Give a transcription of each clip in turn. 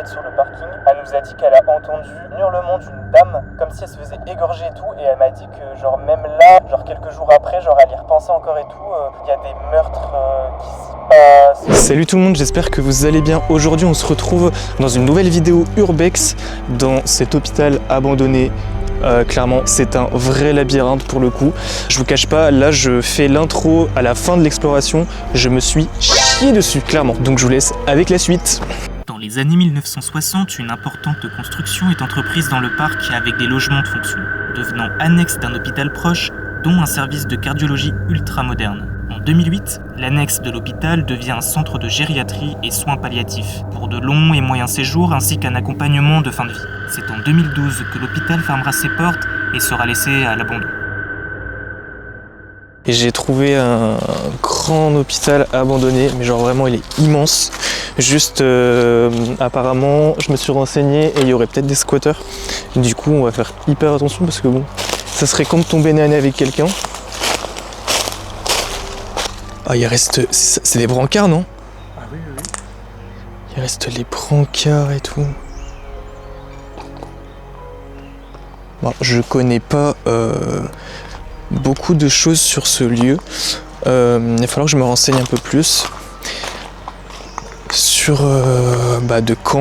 fait sur le parking. Elle nous a dit qu'elle a entendu l'hurlement d'une dame comme si elle se faisait égorger et tout, et elle m'a dit que genre même là, genre quelques jours après, genre elle y repensait encore et tout, il y a des meurtres qui se passent. Salut tout le monde, j'espère que vous allez bien. Aujourd'hui on se retrouve dans une nouvelle vidéo Urbex dans cet hôpital abandonné. Clairement c'est un vrai labyrinthe pour le coup. Je vous cache pas, là je fais l'intro à la fin de l'exploration, je me suis chié dessus clairement. Donc je vous laisse avec la suite. Dans les années 1960, une importante construction est entreprise dans le parc avec des logements de fonction, devenant annexe d'un hôpital proche, dont un service de cardiologie ultra moderne. En 2008, l'annexe de l'hôpital devient un centre de gériatrie et soins palliatifs, pour de longs et moyens séjours ainsi qu'un accompagnement de fin de vie. C'est en 2012 que l'hôpital fermera ses portes et sera laissé à l'abandon. Et j'ai trouvé un grand hôpital abandonné, mais genre vraiment il est immense. Juste apparemment je me suis renseigné et il y aurait peut-être des squatteurs. Du coup on va faire hyper attention parce que bon, ça serait comme tomber nez à nez avec quelqu'un. Ah il reste, c'est des brancards non? Ah oui. Il reste les brancards et tout. Bon, je connais pas beaucoup de choses sur ce lieu. Il va falloir que je me renseigne un peu plus sur de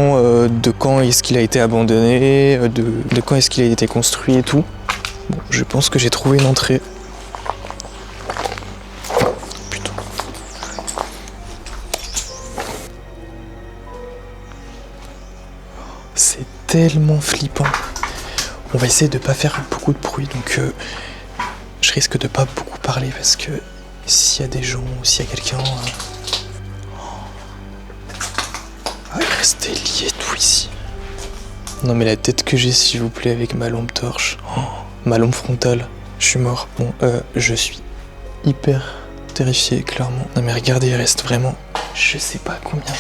quand est-ce qu'il a été abandonné, de quand est-ce qu'il a été construit et tout. Bon, je pense que j'ai trouvé une entrée. Putain. C'est tellement flippant. On va essayer de pas faire beaucoup de bruit, donc je risque de pas beaucoup parler parce que s'il y a des gens ou s'il y a quelqu'un... Restez lié tout ici. Non mais la tête que j'ai s'il vous plaît avec ma lampe torche. Ma lampe frontale. Je suis mort. Bon, je suis hyper terrifié clairement. Non mais regardez, il reste vraiment je sais pas combien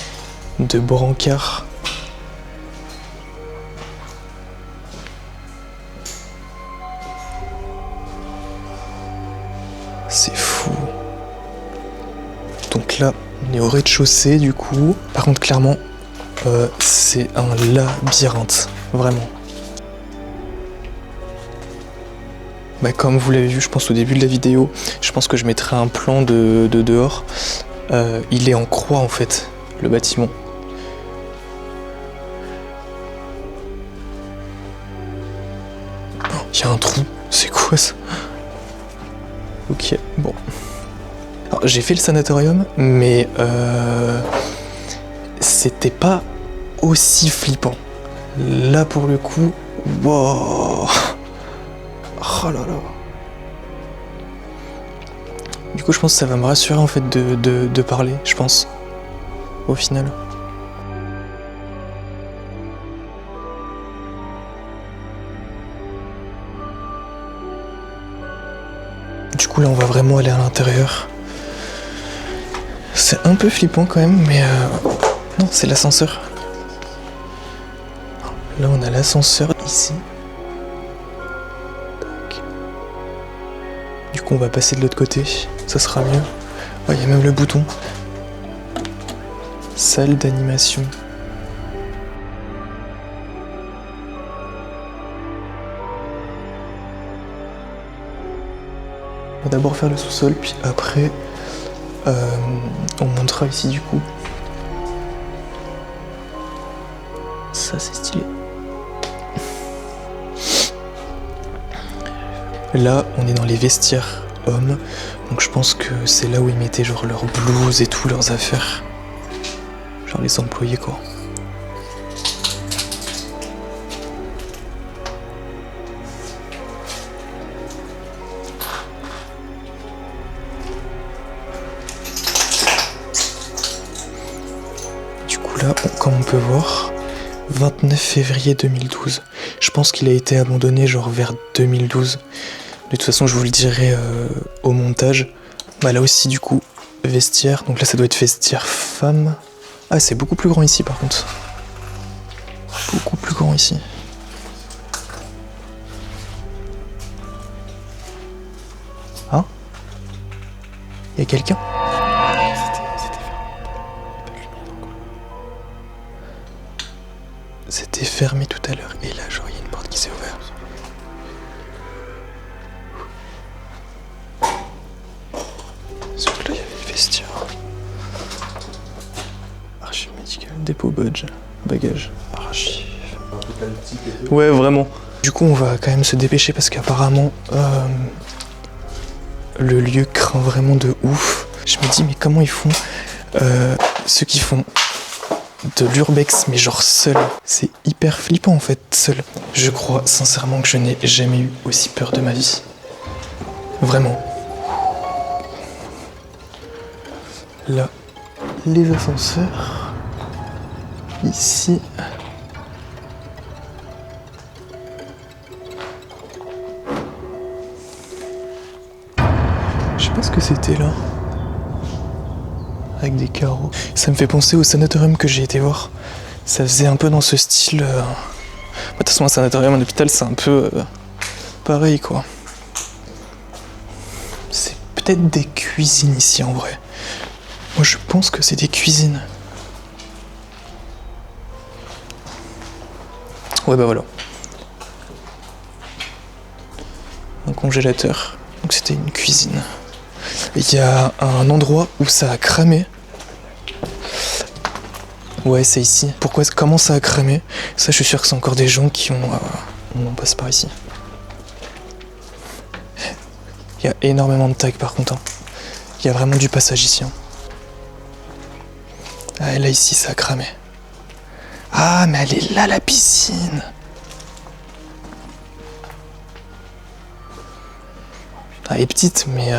de brancards. C'est fou. Donc là, on est au rez-de-chaussée du coup. Par contre, clairement, c'est un labyrinthe. Vraiment. Comme vous l'avez vu, je pense au début de la vidéo, je pense que je mettrai un plan de dehors. Il est en croix en fait, le bâtiment. Il y a un trou. C'est quoi ça? Ok, bon. Alors, j'ai fait le sanatorium, mais c'était pas aussi flippant. Là, pour le coup, wow. Oh là là. Du coup, je pense que ça va me rassurer en fait de parler, je pense, au final. Du coup là on va vraiment aller à l'intérieur. C'est un peu flippant quand même mais non c'est l'ascenseur. Là on a l'ascenseur ici. Tac. Du coup on va passer de l'autre côté, ça sera mieux. Oh, il y a même le bouton. Salle d'animation. On va d'abord faire le sous-sol, puis après, on montera ici du coup. Ça c'est stylé. Là, on est dans les vestiaires hommes, donc je pense que c'est là où ils mettaient genre leurs blouses et tout, leurs affaires. Genre les employés quoi. Là, comme on peut voir, 29 février 2012. Je pense qu'il a été abandonné genre vers 2012. De toute façon, je vous le dirai au montage. Là aussi, du coup, vestiaire. Donc là, ça doit être vestiaire femme. Ah, c'est beaucoup plus grand ici, par contre. Beaucoup plus grand ici. Hein? Y a quelqu'un? c'était fermé tout à l'heure. Et là, genre, il y a une porte qui s'est ouverte. Sauf que là, il y avait le vestiaire. Archive médicale, dépôt badge, bagage, archive. Ouais, vraiment. Du coup, on va quand même se dépêcher parce qu'apparemment, le lieu craint vraiment de ouf. Je me dis, mais comment ils font ceux qui font de l'urbex, mais genre seul. C'est hyper flippant en fait, seul. Je crois sincèrement que je n'ai jamais eu aussi peur de ma vie. Vraiment. Là, les ascenseurs. Ici. Je sais pas ce que c'était là. Avec des carreaux. Ça me fait penser au sanatorium que j'ai été voir. Ça faisait un peu dans ce style. De toute façon, un sanatorium, un hôpital, c'est un peu pareil quoi. C'est peut-être des cuisines ici en vrai. Moi je pense que c'est des cuisines. Ouais bah voilà. Un congélateur. Donc c'était une cuisine. Il y a un endroit où ça a cramé. Ouais, c'est ici. Comment ça a cramé? Ça, je suis sûr que c'est encore des gens qui ont... On passe par ici. Il y a énormément de tags par contre. Il y a vraiment du passage ici. Ah, et là, ici, ça a cramé. Ah, mais elle est là, la piscine. Ah, elle est petite, mais...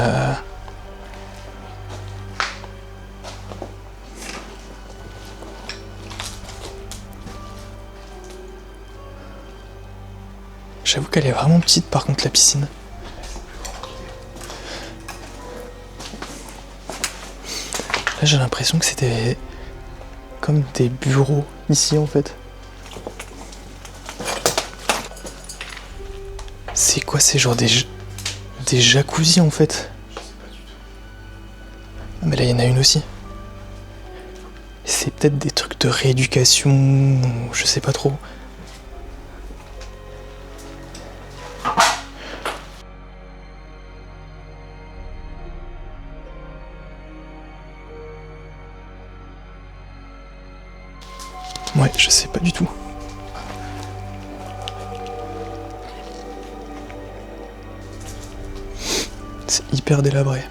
J'avoue qu'elle est vraiment petite par contre la piscine. Là j'ai l'impression que c'était comme des bureaux ici en fait. C'est quoi, c'est genre des jacuzzis en fait. Ah mais là il y en a une aussi. C'est peut-être des trucs de rééducation, je sais pas trop. Ouais, je sais pas du tout. C'est hyper délabré.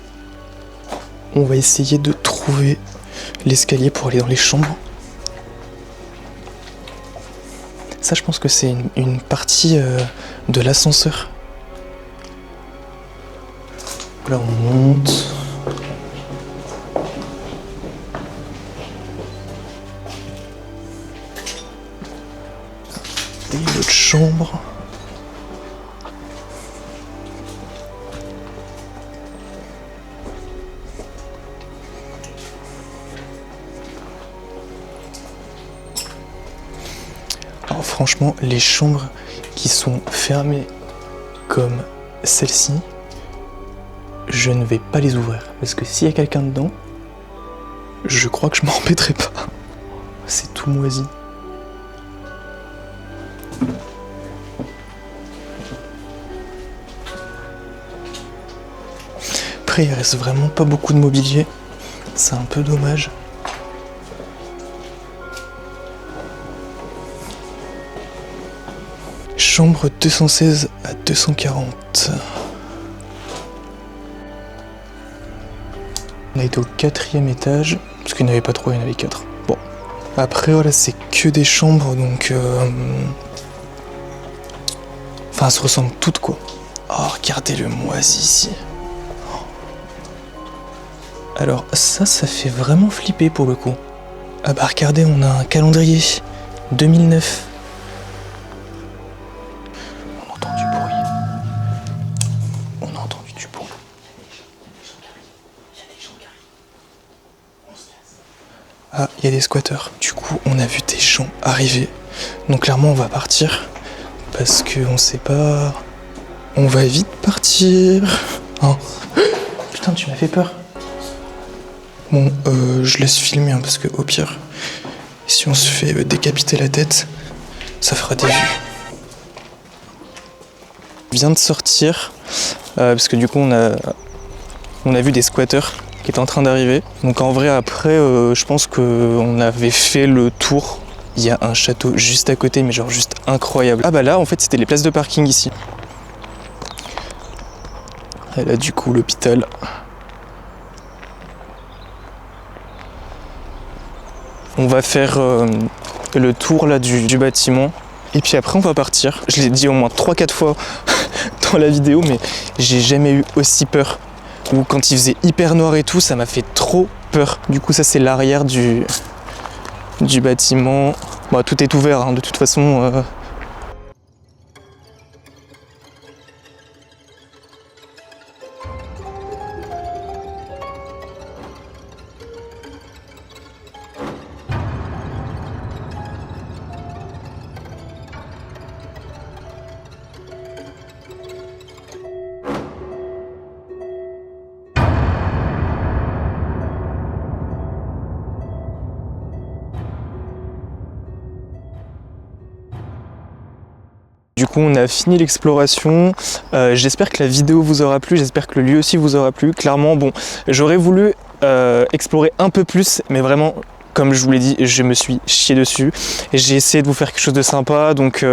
On va essayer de trouver l'escalier pour aller dans les chambres. Ça, je pense que c'est une partie de l'ascenseur. Là, on monte. Et une autre chambre. Alors franchement, les chambres qui sont fermées comme celle-ci, je ne vais pas les ouvrir. Parce que s'il y a quelqu'un dedans, je crois que je m'en remettrai pas. C'est tout moisi. Après, il reste vraiment pas beaucoup de mobilier. C'est un peu dommage. Chambre 216 à 240. On a été au 4e étage, parce qu'il n'y en avait pas trop, il y en avait 4. Bon. Après, voilà, c'est que des chambres, donc... Enfin, elles se ressemblent toutes, quoi. Oh, regardez le moisi ici. Alors ça fait vraiment flipper pour le coup. Ah bah regardez, on a un calendrier 2009. On entend du bruit. On a entendu du bruit. Ah, il y a des squatteurs. Du coup, on a vu des gens arriver. Donc clairement, on va partir. Parce qu'on sait pas... On va vite partir. Hein. Putain, tu m'as fait peur. Bon, je laisse filmer, hein, parce que au pire, si on se fait décapiter la tête, ça fera des vues. Je viens de sortir, parce que du coup on a vu des squatteurs qui étaient en train d'arriver. Donc en vrai après, je pense qu'on avait fait le tour. Il y a un château juste à côté, mais genre juste incroyable. Ah bah là en fait c'était les places de parking ici. Et là du coup l'hôpital. On va faire le tour là du bâtiment et puis après on va partir. Je l'ai dit au moins 3-4 fois dans la vidéo, mais j'ai jamais eu aussi peur. Ou quand il faisait hyper noir et tout, ça m'a fait trop peur. Du coup ça c'est l'arrière du bâtiment. Bon, tout est ouvert hein, de toute façon. Du coup on a fini l'exploration, j'espère que la vidéo vous aura plu, j'espère que le lieu aussi vous aura plu. Clairement bon, j'aurais voulu explorer un peu plus, mais vraiment comme je vous l'ai dit, je me suis chié dessus. J'ai essayé de vous faire quelque chose de sympa, donc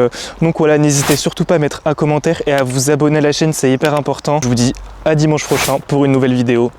voilà, n'hésitez surtout pas à mettre un commentaire et à vous abonner à la chaîne, c'est hyper important. Je vous dis à dimanche prochain pour une nouvelle vidéo.